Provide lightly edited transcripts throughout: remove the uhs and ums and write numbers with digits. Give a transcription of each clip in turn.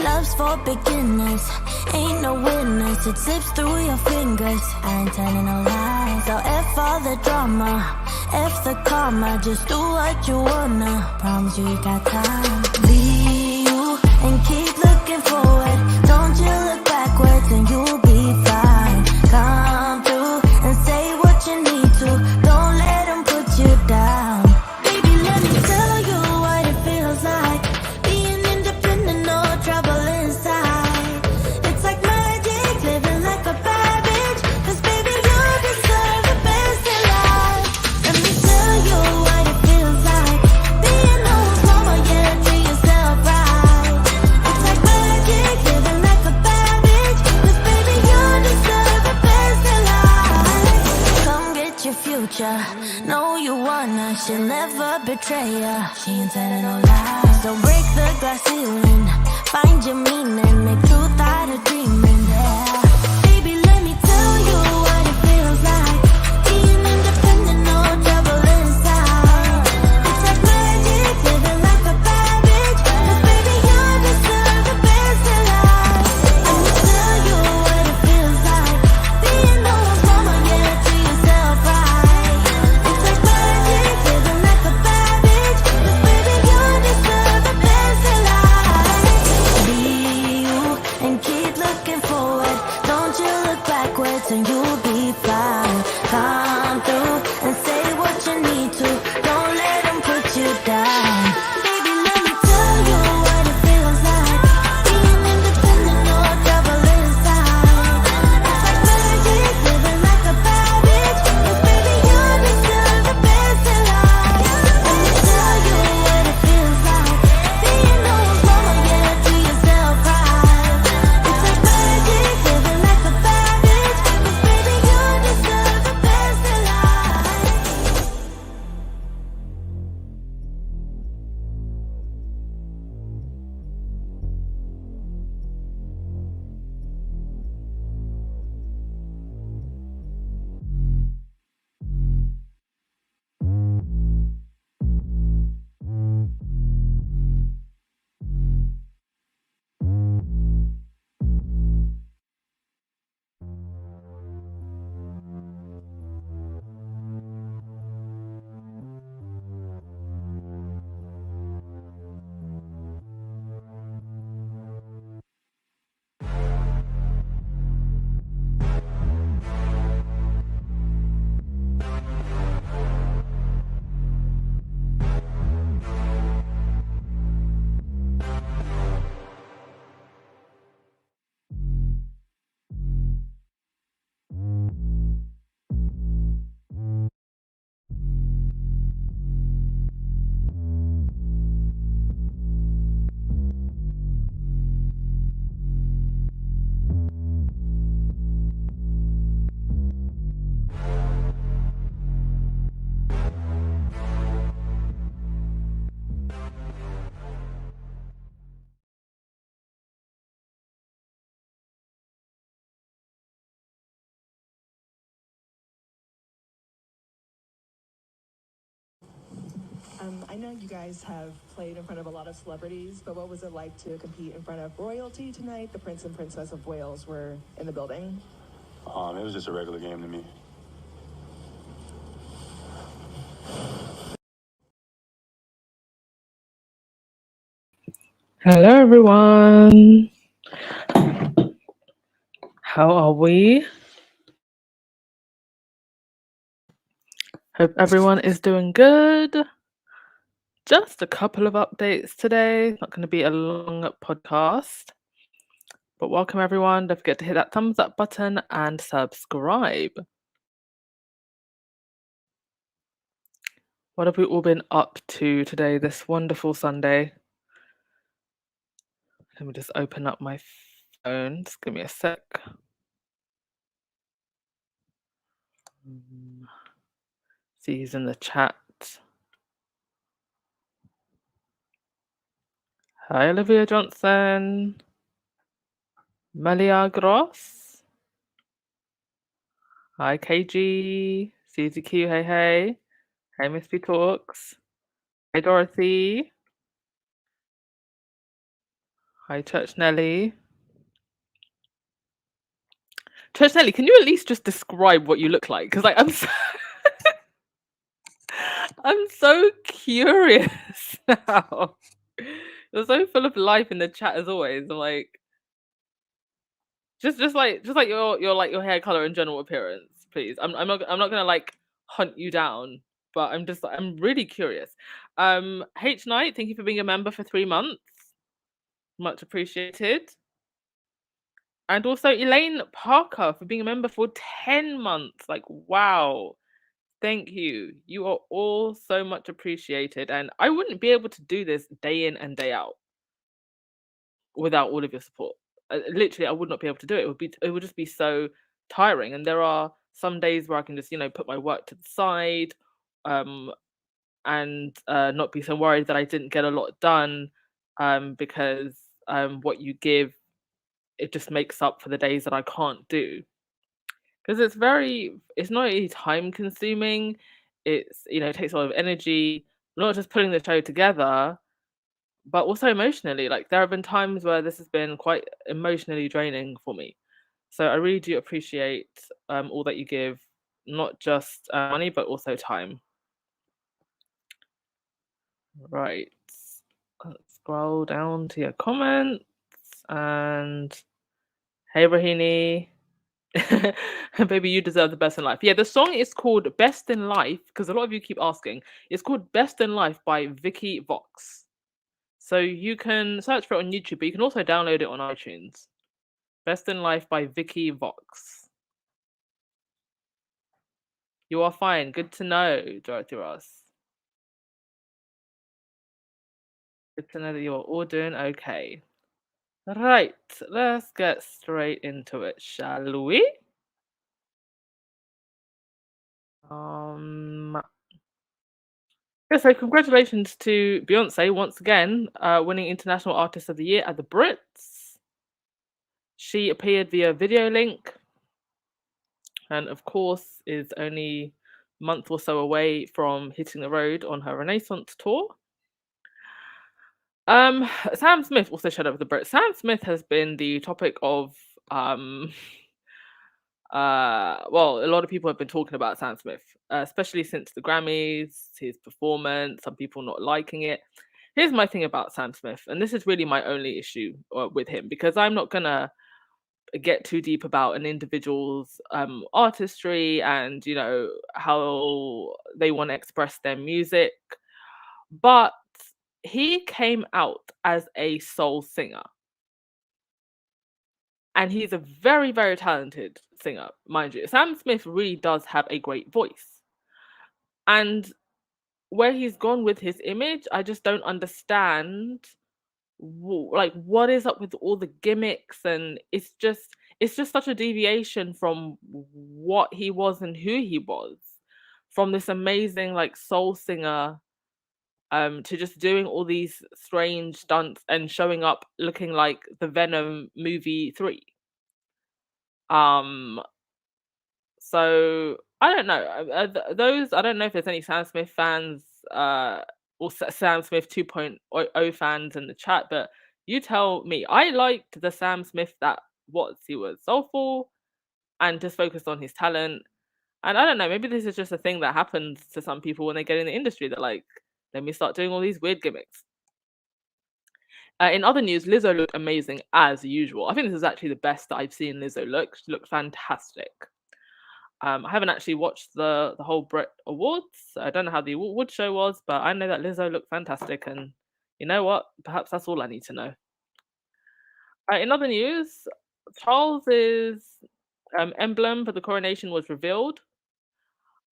Love's for beginners, ain't no winners. It slips through your fingers, I ain't telling no lies. So F all the drama, F the karma. Just do what you wanna, promise you got time. Be you and keep looking forward. Don't you look backwards and you'll be fine. Come through and say what you need to. Don't let them put you down. Baby, let me tell you what it feels like. Being independent, no trouble inside. It's like magic, living like a bad bitch. 'Cause baby, you deserve the best in life. Let me tell you what it feels like. Being no one's mama, yeah, treat yourself right. It's like magic, living like a bad bitch. 'Cause baby, you deserve the best in life. Come get your future, know you wanna. She'll never betray ya, she ain't telling no lies. So break the glass ceiling, find your meaning, make truth out of dreaming, yeah. Baby, let me tell you what it feels like. Being independent, no trouble inside. It's like magic, living like a bad bitch. 'Cause baby, you deserve the best in life. Let me tell you what it feels like. Being no one's mama, yeah, treat yourself right. It's like magic, living like a bad bitch. 'Cause baby, you deserve the best in life. Be you and keep looking forward. Don't you look backwards and you'll be fine. Come through and say what you need to. Don't let them put you down. Baby, let me tell you what it feels like. Being independent, no trouble inside. It's like magic, living like a bad bitch. 'Cause baby, you deserve the best in life. Let me tell you what it feels like. Being no one's mama, yeah, do yourself right. It's like magic, living like a bad bitch. 'Cause baby, you deserve the best in life. I know you guys have played in front of a lot of celebrities, but what was it like to compete in front of royalty tonight? The Prince and Princess of Wales were in the building. It was just a regular game to me. Hello, everyone. How are we? Hope everyone is doing good. Just a couple of updates today. It's not going to be a long podcast. But welcome, everyone. Don't forget to hit that thumbs up button and subscribe. What have we all been up to today, this wonderful Sunday? Let me just open up my phone. Just give me a sec. See who's in the chat. Hi, Olivia Johnson. Malia Gross. Hi, KG. Susie Q, hey, hey. Hey, Miss B Talks. Hey, Dorothy. Hi, Church Nelly. Church Nelly, can you at least just describe what you look like? Because like I'm so curious now. You're so full of life in the chat as always. I'm like just like your like your hair color and general appearance, please. I'm not gonna like hunt you down, but I'm really curious. H Knight, thank you for being a member for 3 months. Much appreciated. And also Elaine Parker for being a member for 10 months. Like, wow. Thank you. You are all so much appreciated. And I wouldn't be able to do this day in and day out without all of your support. Literally, I would not be able to do it. It would just be so tiring. And there are some days where I can just, put my work to the side, um, and not be so worried that I didn't get a lot done, because what you give, it just makes up for the days that I can't do. Because it's not really time consuming. It takes a lot of energy, not just putting the show together, but also emotionally. Like there have been times where this has been quite emotionally draining for me. So I really do appreciate all that you give, not just money, but also time. Right. Let's scroll down to your comments. And hey, Rahini. Baby, you deserve the best in life. Yeah, the song is called Best in Life because a lot of you keep asking. It's called Best in Life by Vicky Vox. So you can search for it on YouTube, but you can also download it on iTunes. Best in Life by Vicky Vox. You are fine. Good to know, Dorothy Ross. Good to know that you are all doing okay. Right, let's get straight into it, shall we? Yeah, so congratulations to Beyonce once again, winning International Artist of the Year at the Brits. She appeared via video link, and of course is only a month or so away from hitting the road on her Renaissance tour. Sam Smith also showed up at the Brits. Sam Smith has been the topic of well, a lot of people have been talking about Sam Smith, especially since the Grammys, his performance, some people not liking it. Here's my thing about Sam Smith, and this is really my only issue with him, because I'm not gonna get too deep about an individual's artistry and how they want to express their music, but he came out as a soul singer. And he's a very, very talented singer, mind you. Sam Smith really does have a great voice. And where he's gone with his image, I just don't understand like what is up with all the gimmicks, and it's just such a deviation from what he was and who he was, from this amazing like soul singer to just doing all these strange stunts and showing up looking like the Venom movie 3. um So I don't know. Those I don't know if there's any Sam Smith fans, or Sam Smith 2.0 fans in the chat, but you tell me. I liked the Sam Smith that was. He was soulful and just focused on his talent. And I don't know. Maybe this is just a thing that happens to some people when they get in the industry. That like, let me start doing all these weird gimmicks. In other news, Lizzo looked amazing as usual. I think this is actually the best that I've seen Lizzo look. She looked fantastic. I haven't actually watched the whole Brit Awards. I don't know how the award show was, but I know that Lizzo looked fantastic, and you know what? Perhaps that's all I need to know. In other news, Charles's emblem for the coronation was revealed.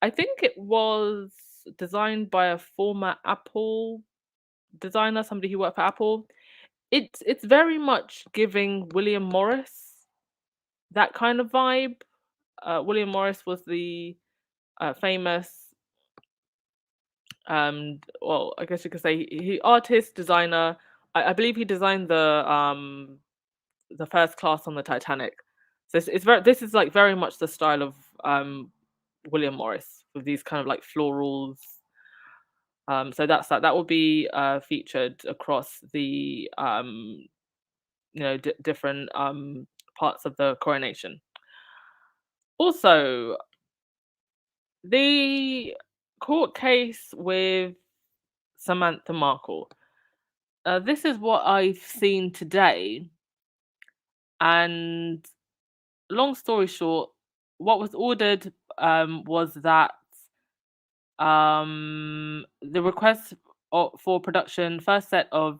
I think it was designed by a former Apple designer, somebody who worked for Apple. It's very much giving William Morris that kind of vibe. William Morris was the famous, well, I guess you could say he artist, designer. I believe he designed the first class on the Titanic. So this is like very much the style of William Morris, with these kind of like florals. So that will be featured across the different parts of the coronation. Also, the court case with Samantha Markle. This is what I've seen today, and long story short, what was ordered was that the request for production, first set of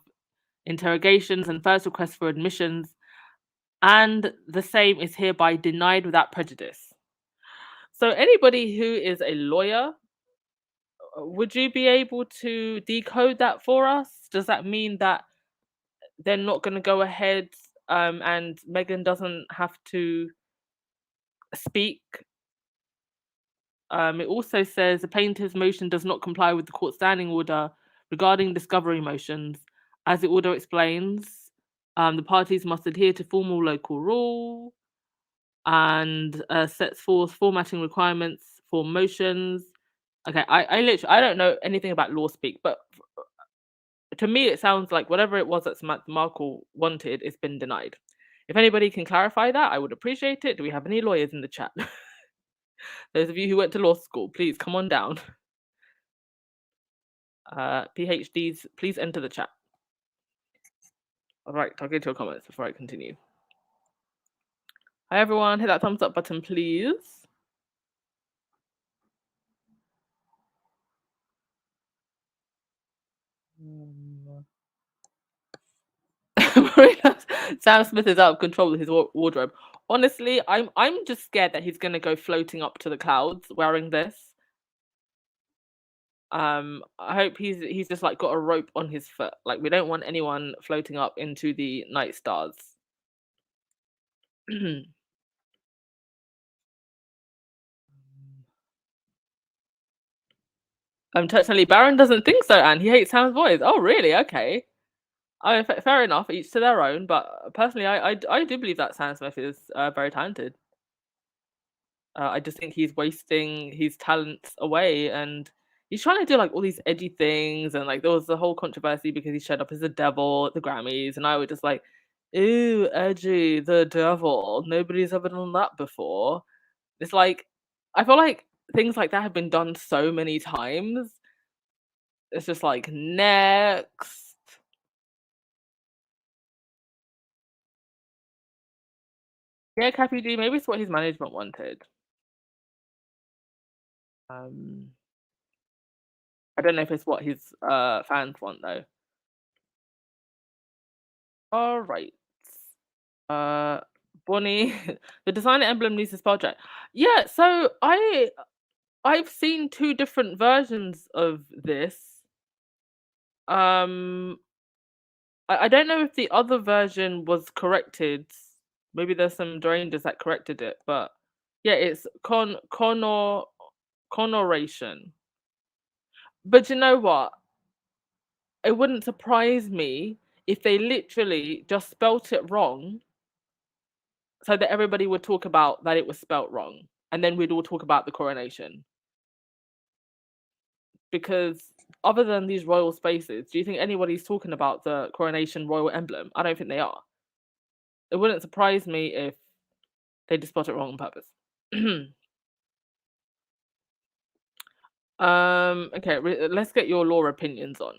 interrogations, and first request for admissions, and the same is hereby denied without prejudice. So, anybody who is a lawyer, would you be able to decode that for us? Does that mean that they're not going to go ahead and Megan doesn't have to speak? It also says the plaintiff's motion does not comply with the court standing order regarding discovery motions. As the order explains, the parties must adhere to formal local rule and sets forth formatting requirements for motions. Okay, I don't know anything about law speak, but to me it sounds like whatever it was that Samantha Markle wanted, it's been denied. If anybody can clarify that, I would appreciate it. Do we have any lawyers in the chat? Those of you who went to law school, please come on down. PhDs, please enter the chat. All right, I'll get to your comments before I continue. Hi everyone, hit that thumbs up button, please. Sam Smith is out of control with his wardrobe. Honestly, I'm just scared that he's gonna go floating up to the clouds wearing this. I hope he's just like got a rope on his foot. Like, we don't want anyone floating up into the night stars. Personally, Baron doesn't think so, and he hates Sam's voice. Oh, really? Okay. I mean, fair enough. Each to their own. But personally, I do believe that Sam Smith is very talented. I just think he's wasting his talents away, and he's trying to do like all these edgy things, and like there was the whole controversy because he showed up as the devil at the Grammys, and I was just like, "Ooh, edgy, the devil. Nobody's ever done that before." It's like, I feel like things like that have been done so many times. It's just like, next. Yeah, Cappy D, maybe it's what his management wanted. I don't know if it's what his fans want though. All right. Bonnie, the designer emblem needs a spell check. Yeah, so I've seen two different versions of this. I don't know if the other version was corrected. Maybe there's some Rangers that corrected it, but yeah, it's Coronation. But you know what? It wouldn't surprise me if they literally just spelt it wrong so that everybody would talk about that it was spelt wrong, and then we'd all talk about the coronation. Because other than these royal spaces, do you think anybody's talking about the coronation royal emblem? I don't think they are. It wouldn't surprise me if they just spelled it wrong on purpose. Okay, let's get your law opinions on.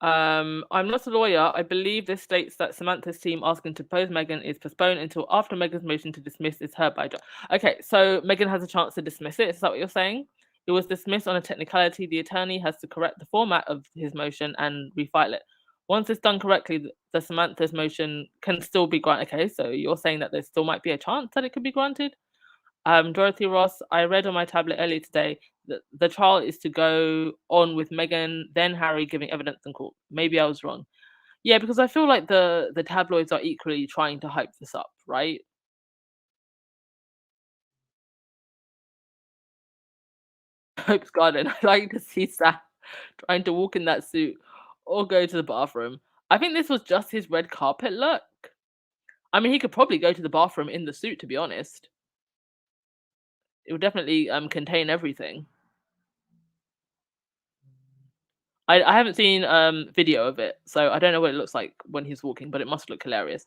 I'm not a lawyer. I believe this states that Samantha's team asking to depose Megan is postponed until after Megan's motion to dismiss is heard by judge. Okay, so Megan has a chance to dismiss it. Is that what you're saying? It was dismissed on a technicality. The attorney has to correct the format of his motion and refile it. Once it's done correctly, the Samantha's motion can still be granted. Okay, so you're saying that there still might be a chance that it could be granted? Dorothy Ross, I read on my tablet earlier today that the trial is to go on with Meghan, then Harry giving evidence in court. Maybe I was wrong. Yeah, because I feel like the tabloids are equally trying to hype this up, right? Hope's Garden. I like to see Sam trying to walk in that suit or go to the bathroom. I think this was just his red carpet look. I mean, he could probably go to the bathroom in the suit, to be honest. It would definitely contain everything. I haven't seen video of it, so I don't know what it looks like when he's walking, but it must look hilarious.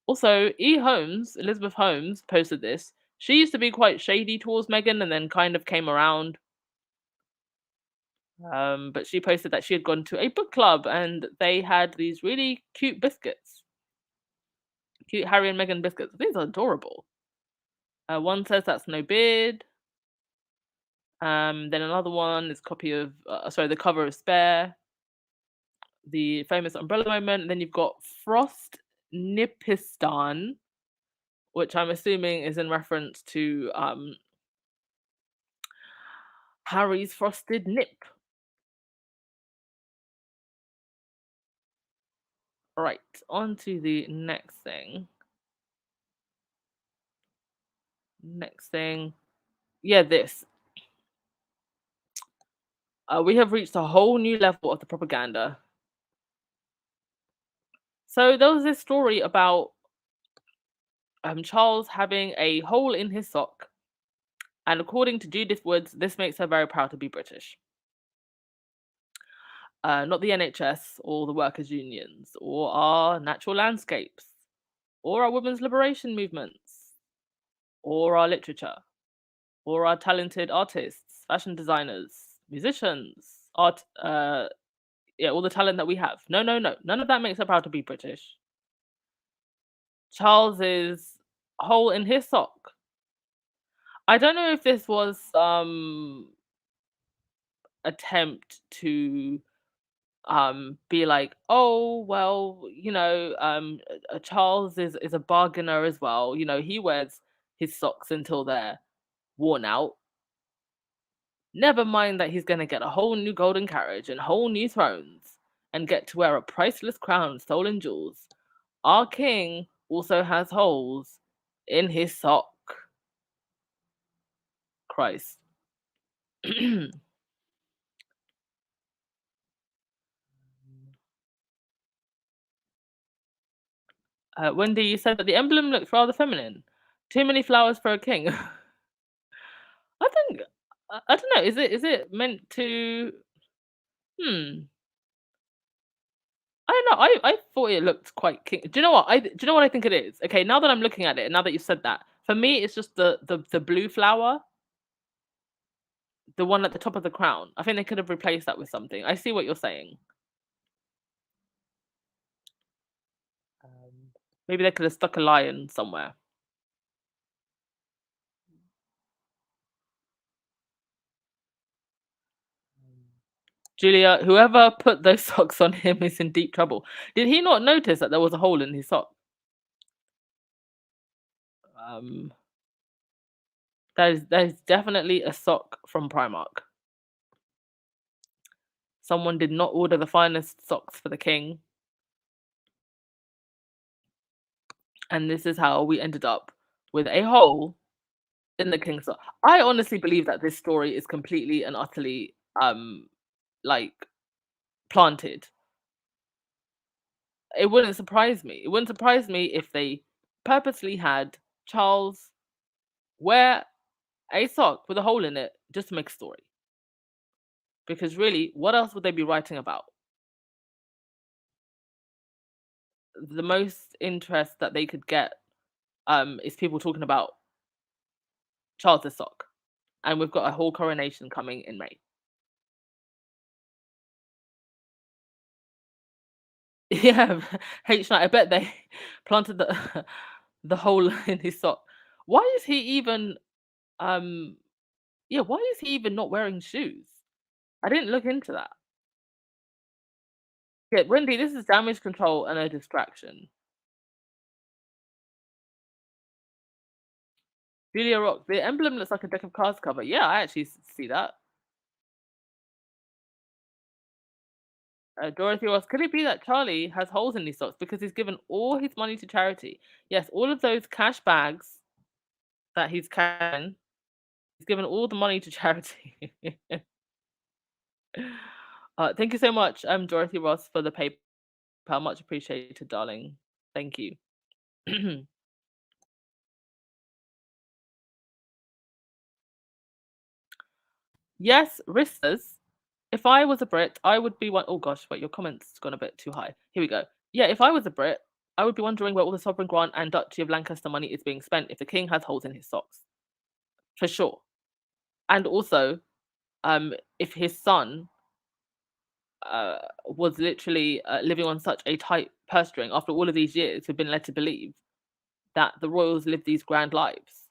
Also, Elizabeth Holmes posted this. She used to be quite shady towards Meghan and then kind of came around. But she posted that she had gone to a book club and they had these really cute biscuits. Cute Harry and Meghan biscuits. These are adorable. One says that's no beard. Then another one is copy of the cover of Spare, the famous umbrella moment. And then you've got Frost Nipistan, which I'm assuming is in reference to Harry's frosted nip. Right, on to the next thing. Yeah, this. We have reached a whole new level of the propaganda. So there was this story about Charles having a hole in his sock, and according to Judith Woods, this makes her very proud to be British. Not the NHS or the workers' unions or our natural landscapes or our women's liberation movements or our literature or our talented artists, fashion designers, musicians, all the talent that we have. No, none of that makes her proud to be British. Charles's hole in his sock. I don't know if this was attempt to be like, oh well, Charles is a bargainer as well. He wears his socks until they're worn out. Never mind that he's gonna get a whole new golden carriage and whole new thrones and get to wear a priceless crown of stolen jewels. Our king also has holes in his sock. Christ. Wendy, you said that the emblem looks rather feminine. Too many flowers for a king. I think I don't know. Is it meant to? Hmm. I don't know. I thought it looked quite king. Do you know what? Do you know what I think it is? Okay, now that I'm looking at it, now that you said that, for me, it's just the blue flower, the one at the top of the crown. I think they could have replaced that with something. I see what you're saying. Maybe they could have stuck a lion somewhere. Julia, whoever put those socks on him is in deep trouble. Did he not notice that there was a hole in his sock? That is definitely a sock from Primark. Someone did not order the finest socks for the king. And this is how we ended up with a hole in the king's sock. I honestly believe that this story is completely and utterly like planted. It wouldn't surprise me. It wouldn't surprise me if they purposely had Charles wear a sock with a hole in it just to make a story. Because really, what else would they be writing about? The most interest that they could get is people talking about Charles' sock. And we've got a whole coronation coming in May. Yeah, H Night. I bet they planted the hole in his sock. Why is he even why is he even not wearing shoes? I didn't look into that. Yeah, Wendy, this is damage control and a distraction. Julia Rock, the emblem looks like a deck of cards cover. Yeah, I actually see that. Dorothy Ross, could it be that Charlie has holes in his socks because he's given all his money to charity? Yes, all of those cash bags that he's carrying, he's given all the money to charity. Thank you so much, Dorothy Ross, for the PayPal. Much appreciated, darling. Thank you. Yes, Ristas. If I was a Brit, I would be one oh gosh, wait, your comment's gone a bit too high. Here we go. Yeah, if I was a Brit, I would be wondering where all the sovereign grant and Duchy of Lancaster money is being spent if the king has holes in his socks. For sure. And also, if his son was literally living on such a tight purse string after all of these years, who've been led to believe that the royals live these grand lives.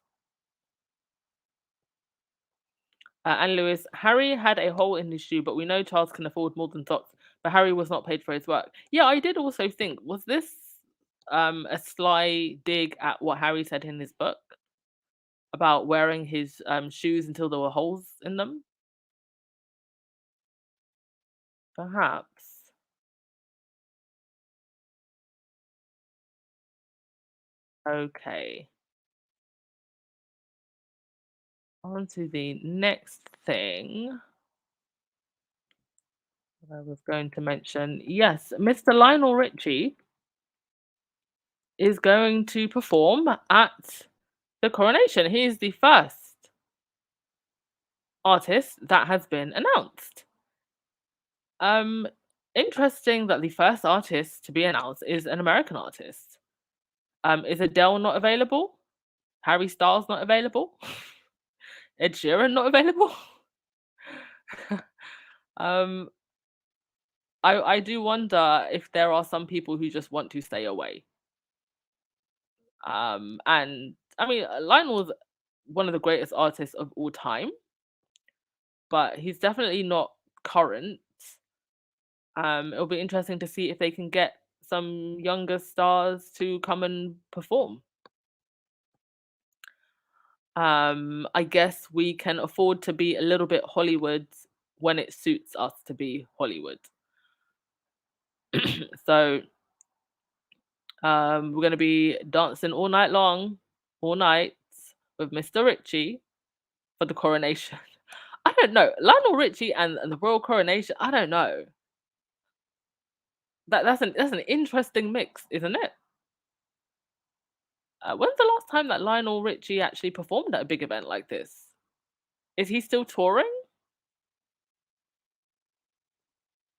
And Lewis, Harry had a hole in his shoe, but we know Charles can afford more than socks. But Harry was not paid for his work. Yeah, I did also think, was this a sly dig at what Harry said in his book about wearing his shoes until there were holes in them? Perhaps. Okay. On to the next thing I was going to mention. Yes, Mr. Lionel Richie is going to perform at the Coronation. He is the first artist that has been announced. Um, Interesting that the first artist to be announced is an American artist. Is Adele not available? Harry Styles not available? Ed Sheeran not available? um, I do wonder if there are some people who just want to stay away. And I mean, Lionel's one of the greatest artists of all time, but he's definitely not current. It'll be interesting to see if they can get some younger stars to come and perform. I guess we can afford to be a little bit Hollywood when it suits us to be Hollywood. So we're going to be dancing all night long, all night with Mr. Richie for the coronation. I don't know. Lionel Richie and the royal coronation, I don't know. That's an interesting mix, isn't it? When's the last time that Lionel Richie actually performed at a big event like this? Is he still touring?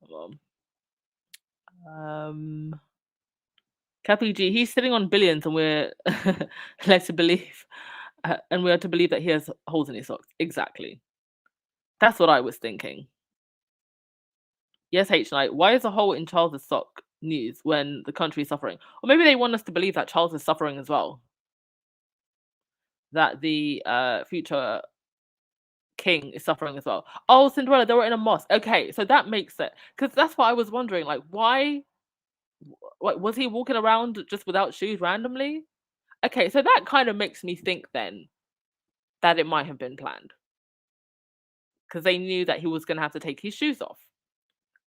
Hold on. Cappy G, he's sitting on billions, and we're led to believe, and we are to believe that he has holes in his socks. Exactly. That's what I was thinking. Yes, H Night. Why is a hole in Charles's sock news when the country is suffering? Or maybe they want us to believe that Charles is suffering as well. That the future king is suffering as well. Oh, Cinderella, they were in a mosque. Okay, so that makes it, because that's what I was wondering. Like, why? Was he walking around just without shoes randomly? Okay, so that kind of makes me think then that it might have been planned because they knew that he was going to have to take his shoes off.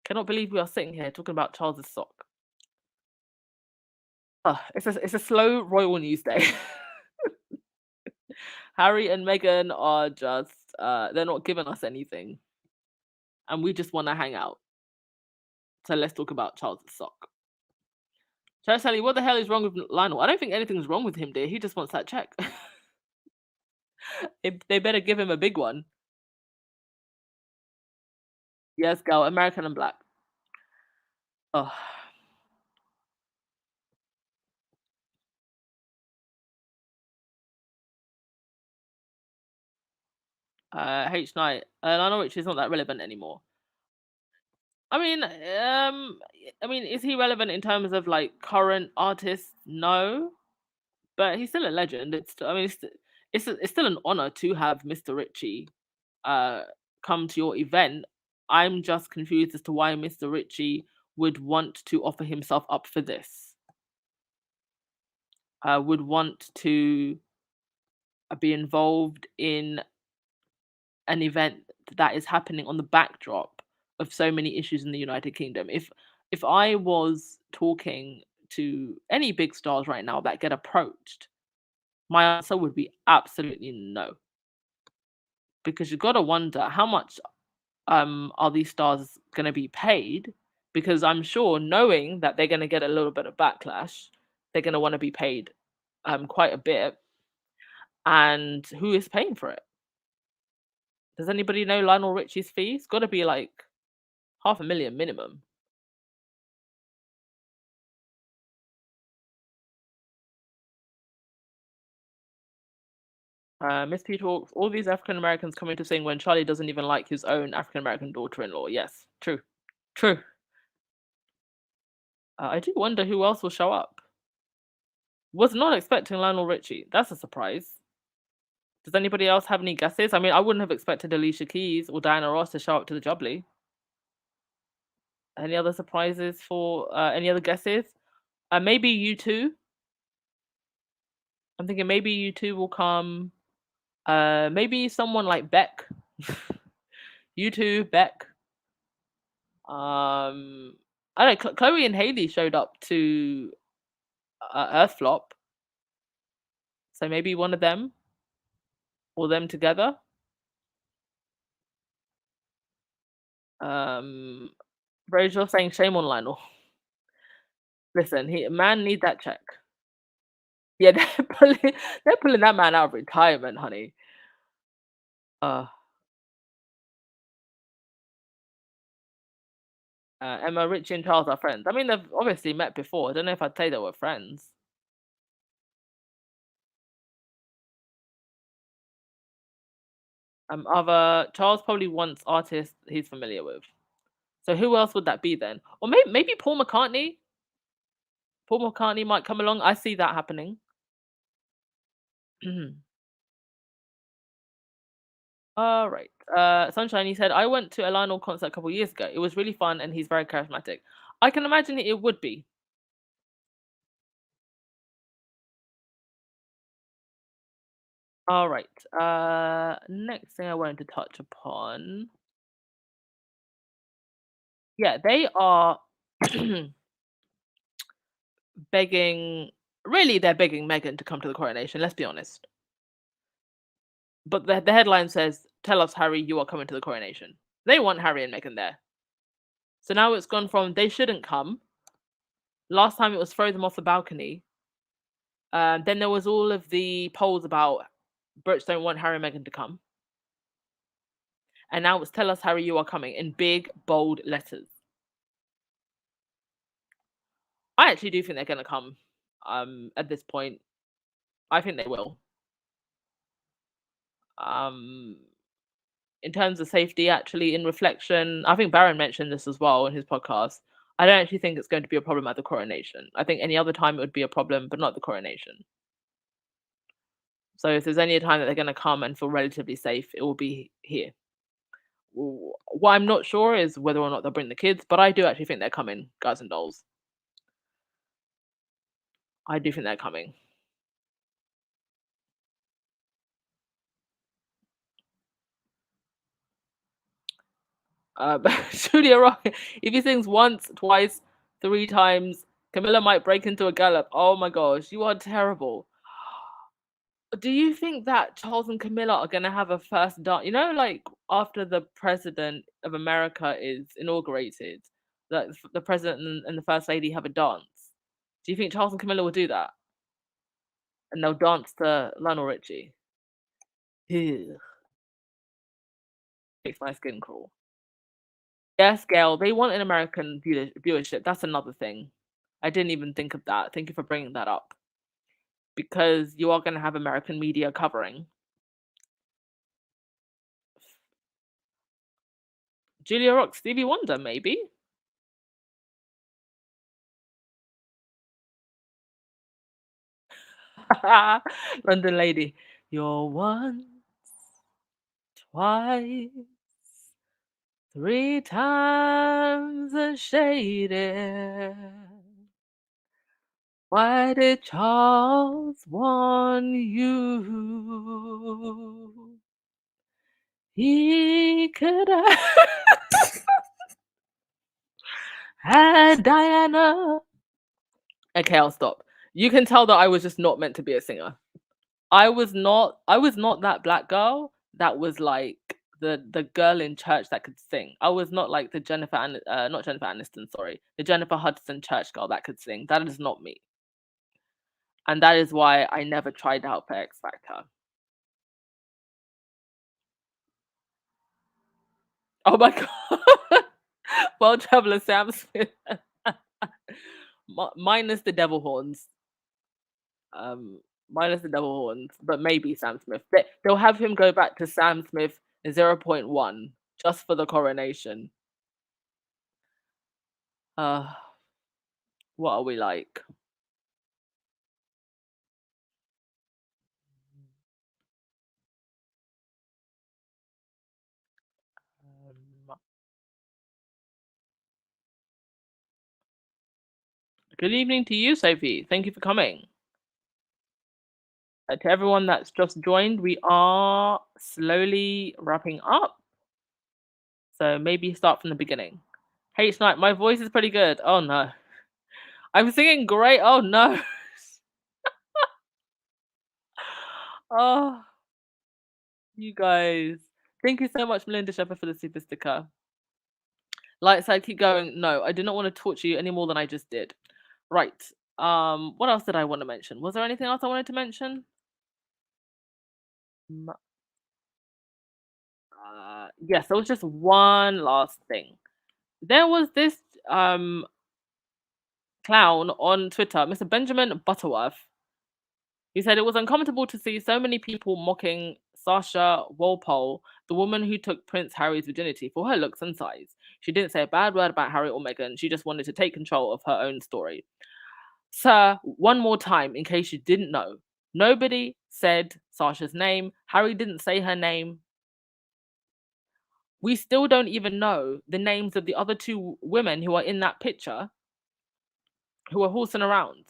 Cannot believe we are sitting here talking about Charles's sock. It's a slow royal news day. Harry and Meghan are just they're not giving us anything, and we just want to hang out. So let's talk about Charles's sock. Charles Sally, what the hell is wrong with Lionel? I don't think anything's wrong with him, dear. He just wants that check. They better give him a big one. Yes, girl, American and black. Oh. H Night. Lionel Richie is not that relevant anymore. I mean, is he relevant in terms of like current artists? No, but he's still a legend. It's still an honor to have Mr. Richie come to your event. I'm just confused as to why Mr. Richie would want to offer himself up for this. Would want to be involved in an event that is happening on the backdrop of so many issues in the United Kingdom. If I was talking to any big stars right now that get approached, my answer would be absolutely no. Because you've got to wonder how much are these stars going to be paid? Because I'm sure, knowing that they're going to get a little bit of backlash, they're going to want to be paid quite a bit. And who is paying for it? Does anybody know Lionel Richie's fee? It's got to be like 500,000 minimum. Miss P talks, all these African Americans coming to sing when Charlie doesn't even like his own African American daughter-in-law. Yes, true. True. I do wonder who else will show up. Was not expecting Lionel Richie. That's a surprise. Does anybody else have any guesses? I mean, I wouldn't have expected Alicia Keys or Diana Ross to show up to the Jubilee. Any other surprises for any other guesses? Maybe U2. I'm thinking maybe U2 will come. Maybe someone like Beck. U2, Beck. I don't know. Chloe and Haley showed up to Earthflop, so maybe one of them or them together. Rachel saying shame on Lionel. Listen, man need that check. Yeah, they're pulling that man out of retirement, honey. Emma, Richie, and Charles are friends. I mean, they've obviously met before. I don't know if I'd say they were friends. Other Charles probably wants artists he's familiar with. So who else would that be then? Or maybe Paul McCartney. Paul McCartney might come along. I see that happening. All right. Sunshine, he said, I went to a Lionel concert a couple years ago. It was really fun and he's very charismatic. I can imagine it would be. All right. Next thing I wanted to touch upon. Yeah, they are begging. Really, they're begging Meghan to come to the coronation. Let's be honest. But the headline says, "Tell us, Harry, you are coming to the coronation." They want Harry and Meghan there. So now it's gone from they shouldn't come. Last time it was throw them off the balcony. Then there was all of the polls about Brits don't want Harry and Meghan to come. And now it's tell us, Harry, you are coming in big, bold letters. I actually do think they're going to come at this point. I think they will. In terms of safety, actually, in reflection, I think Baron mentioned this as well in his podcast. I don't actually think it's going to be a problem at the coronation. I think any other time it would be a problem, but not the coronation. So if there's any time that they're going to come and feel relatively safe, it will be here. What I'm not sure is whether or not they'll bring the kids, but I do actually think they're coming, guys and dolls. I do think they're coming. Julia Rock, if he sings once, twice, 3 times, Camilla might break into a gallop. Oh my gosh, you are terrible. Do you think that Charles and Camilla are going to have a first dance? You know, like after the president of America is inaugurated, that the president and the first lady have a dance. Do you think Charles and Camilla will do that? And they'll dance to Lionel Richie? Ew. Makes my skin crawl. Yes, Gail, they want an American viewership. That's another thing. I didn't even think of that. Thank you for bringing that up. Because you are going to have American media covering. Julia Rock, Stevie Wonder, maybe? London Lady. You're once, twice, 3 times a shaded. Why did Charles want you? He could have had Diana. Okay, I'll stop. You can tell that I was just not meant to be a singer. I was not that black girl that was like the girl in church that could sing. I was not like the not Jennifer Aniston, sorry. The Jennifer Hudson church girl that could sing. That is not me. And that is why I never tried out for X Factor. Oh my god. World Traveler Sam Smith. Minus the devil horns. Um, Minus the devil horns, but maybe Sam Smith. They'll have him go back to Sam Smith 0.1 just for the coronation. Uh, what are we like? Um, Good evening to you, Sophie. Thank you for coming. To everyone that's just joined, we are slowly wrapping up. So maybe start from the beginning. Hey, Snipe, my voice is pretty good. Oh no. I'm singing great. Oh no. Oh, you guys. Thank you so much, Melinda Shepherd, for the super sticker. Light side, keep going. No, I do not want to torture you any more than I just did. Right. What else did I want to mention? Was there anything else I wanted to mention? Yes, there was just one last thing. There was this um clown on Twitter, Mr. Benjamin Butterworth. He said it was uncomfortable to see so many people mocking Sasha Walpole, the woman who took Prince Harry's virginity, for her looks and size. She didn't say a bad word about Harry or Meghan. She just wanted to take control of her own story. Sir, one more time, in case you didn't know, nobody said Sasha's name. Harry didn't say her name. We still don't even know the names of the other two women who are in that picture who are horsing around.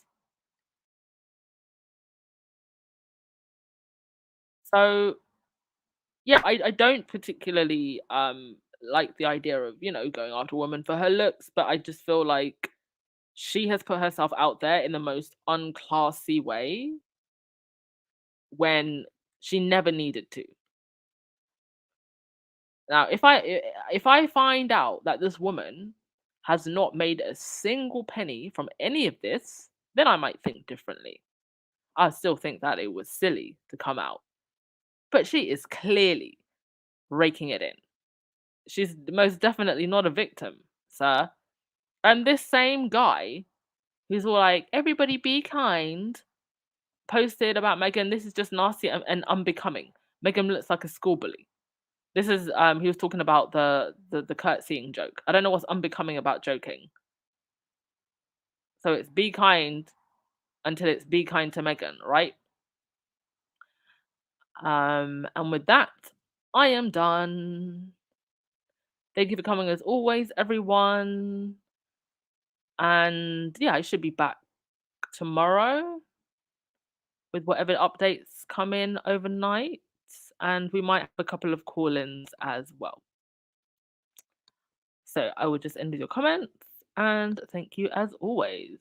So yeah, I don't particularly like the idea of, going after a woman for her looks, but I just feel like she has put herself out there in the most unclassy way when she never needed to. Now, if I find out that this woman has not made a single penny from any of this, then I might think differently. I still think that it was silly to come out. But she is clearly raking it in. She's most definitely not a victim, sir. And this same guy who's all like, everybody be kind, posted about Meghan, this is just nasty and unbecoming. Meghan looks like a school bully. This is he was talking about the curtsying joke. I don't know what's unbecoming about joking. So it's be kind until it's be kind to Meghan, right? And with that, I am done. Thank you for coming as always, everyone. And yeah, I should be back tomorrow with whatever updates come in overnight. And we might have a couple of call ins as well. So I will just end with your comments and thank you as always.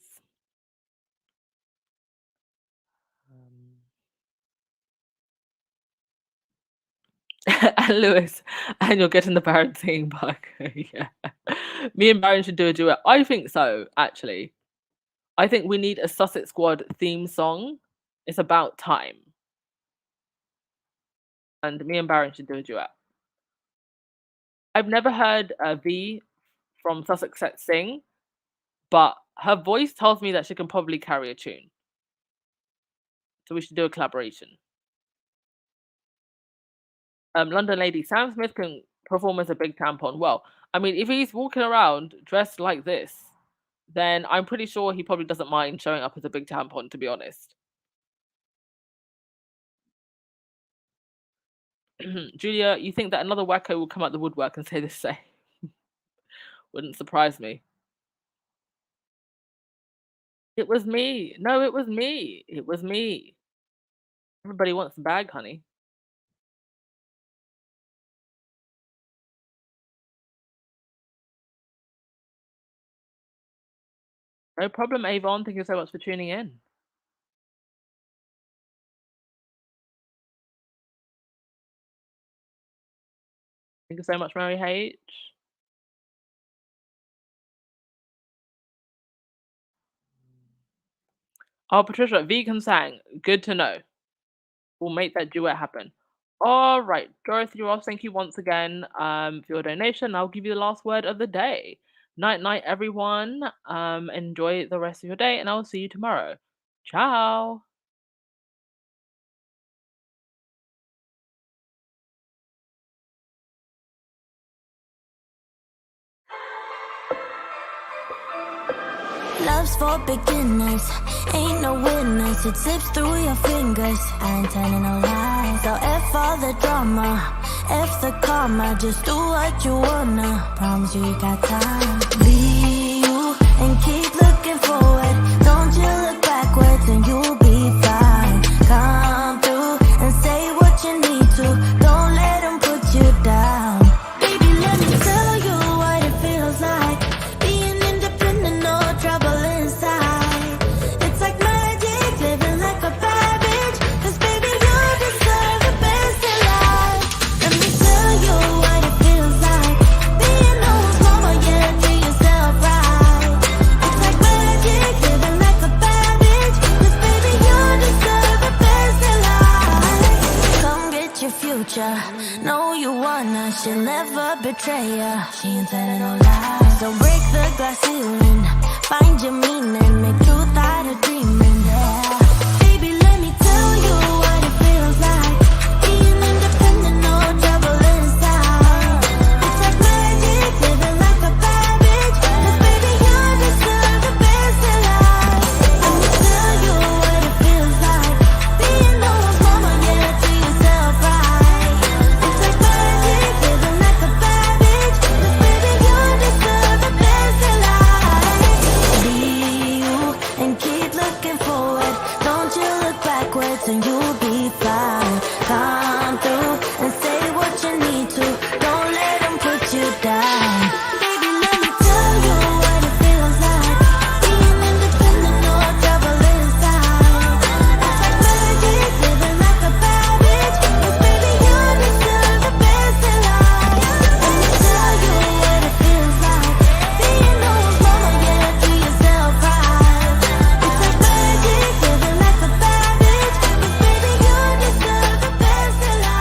And Lewis, and you're getting the Baron singing back. Yeah. Me and Baron should do a duet. I think so, actually. I think we need a Sussex Squad theme song. It's about time. And me and Baron should do a duet. I've never heard V from Sussex Set sing, but her voice tells me that she can probably carry a tune. So we should do a collaboration. London Lady, Sam Smith can perform as a big tampon. Well, I mean, if he's walking around dressed like this, then I'm pretty sure he probably doesn't mind showing up as a big tampon, to be honest. Julia, you think that another wacko will come out the woodwork and say the same? Wouldn't surprise me. It was me. No, it was me. It was me. Everybody wants the bag, honey. No problem, Avon. Thank you so much for tuning in. Thank you so much, Mary H. Oh, Patricia, vegan sang. Good to know. We'll make that duet happen. All right, Dorothy Ross, thank you once again for your donation. I'll give you the last word of the day. Night, night, everyone. Enjoy the rest of your day, and I'll see you tomorrow. Ciao. Love's for beginners, ain't no winners. It slips through your fingers. I ain't telling no lies. So F all the drama, F the karma. Just do what you wanna. Promise you got time. Be you and keep looking forward. Don't you look backwards and you'll be fine. Come through and say what you need to. Don't let them put you down. Baby, let me tell you what it feels like. Being independent, no trouble inside. It's like magic, living like a bad bitch. 'Cause baby, you deserve the best in life. Let me tell you what it feels like. Being no one's mama, yeah, treat yourself right. It's like magic, living like a bad bitch. 'Cause baby, you deserve the best in life. Come get your future, know you wanna. She'll never betray ya. She ain't telling no lies. So break the glass ceiling, find your meaning, make truth out of dreaming. Yeah, baby, let me tell you what it feels like. Being independent, no trouble inside. It's like magic, living like a bad bitch. 'Cause baby, you deserve the best in life. Let me tell you what it feels like. Being no one's mama, yeah, treat yourself right. It's like magic, living like a bad bitch. 'Cause baby, you deserve the best in life. Be you and keep looking forward. Don't you look backwards and you'll be fine. Come through and say what you need to. Don't let them put you down. Baby, let me tell you what it feels like. Being independent, no trouble inside. It's like magic, living like a bad bitch. 'Cause baby, you deserve the best in life. Let me tell you what it feels like. Being no one's mama, yeah, treat yourself right. It's like magic, living like a bad bitch. 'Cause baby, you deserve the best in life.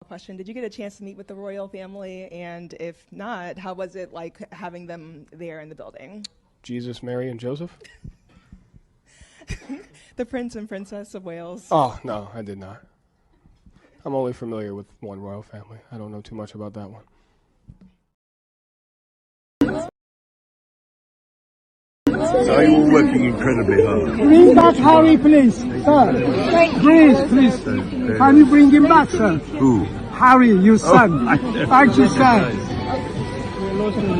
Question: did you get a chance to meet with the royal family? And if not, how was it like having them there in the building? Jesus, Mary, and Joseph? The Prince and Princess of Wales. Oh, no, I did not. I'm only familiar with one royal family. I don't know too much about that one. So are you all working incredibly hard? Bring back Harry, please, sir. Please. Can you bring him back, sir? Who? Harry, your son. Thank you, sir. We lost you.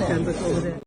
On this